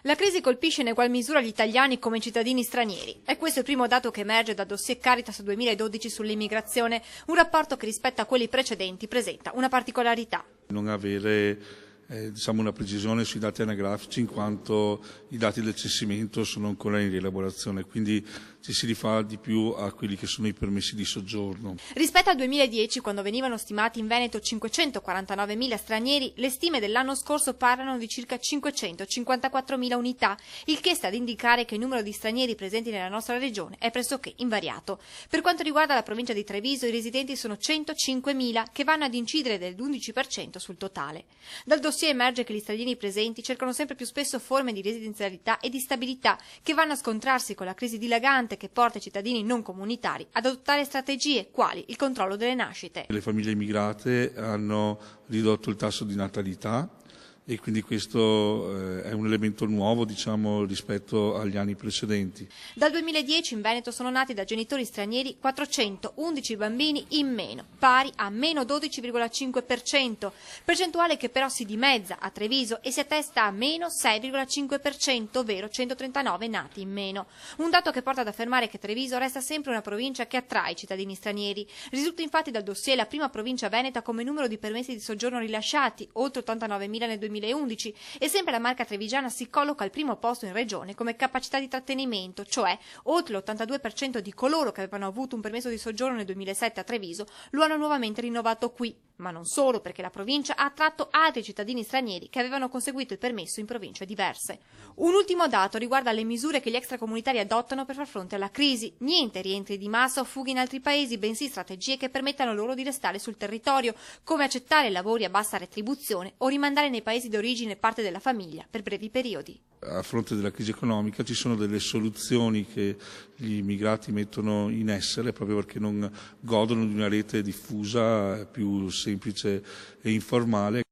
La crisi colpisce in egual misura gli italiani come i cittadini stranieri. È questo il primo dato che emerge dal dossier Caritas 2012 sull'immigrazione, un rapporto che rispetto a quelli precedenti presenta una particolarità. Non avere una precisione sui dati anagrafici, in quanto i dati del censimento sono ancora in rielaborazione, quindi ci si rifà di più a quelli che sono i permessi di soggiorno. Rispetto al 2010, quando venivano stimati in Veneto 549.000 stranieri, le stime dell'anno scorso parlano di circa 554.000 unità, il che sta ad indicare che il numero di stranieri presenti nella nostra regione è pressoché invariato. Per quanto riguarda la provincia di Treviso, i residenti sono 105.000, che vanno ad incidere dell'11% sul totale. Dal dossier emerge che gli stranieri presenti cercano sempre più spesso forme di residenzialità e di stabilità che vanno a scontrarsi con la crisi dilagante che porta i cittadini non comunitari ad adottare strategie quali il controllo delle nascite. Le famiglie immigrate hanno ridotto il tasso di natalità e quindi questo è un elemento nuovo, rispetto agli anni precedenti. Dal 2010 in Veneto sono nati da genitori stranieri 411 bambini in meno, pari a meno 12,5%, percentuale che però si dimezza a Treviso e si attesta a meno 6,5%, ovvero 139 nati in meno. Un dato che porta ad affermare che Treviso resta sempre una provincia che attrae i cittadini stranieri. Risulta infatti dal dossier la prima provincia veneta come numero di permessi di soggiorno rilasciati, oltre 89.000 nel 2011, e sempre la Marca trevigiana si colloca al primo posto in regione come capacità di trattenimento, cioè oltre l'82% di coloro che avevano avuto un permesso di soggiorno nel 2007 a Treviso lo hanno nuovamente rinnovato qui. Ma non solo, perché la provincia ha attratto altri cittadini stranieri che avevano conseguito il permesso in province diverse. Un ultimo dato riguarda le misure che gli extracomunitari adottano per far fronte alla crisi. Niente rientri di massa o fughe in altri paesi, bensì strategie che permettano loro di restare sul territorio, come accettare lavori a bassa retribuzione o rimandare nei paesi d'origine parte della famiglia per brevi periodi. A fronte della crisi economica ci sono delle soluzioni che gli immigrati mettono in essere proprio perché non godono di una rete diffusa, più semplice e informale.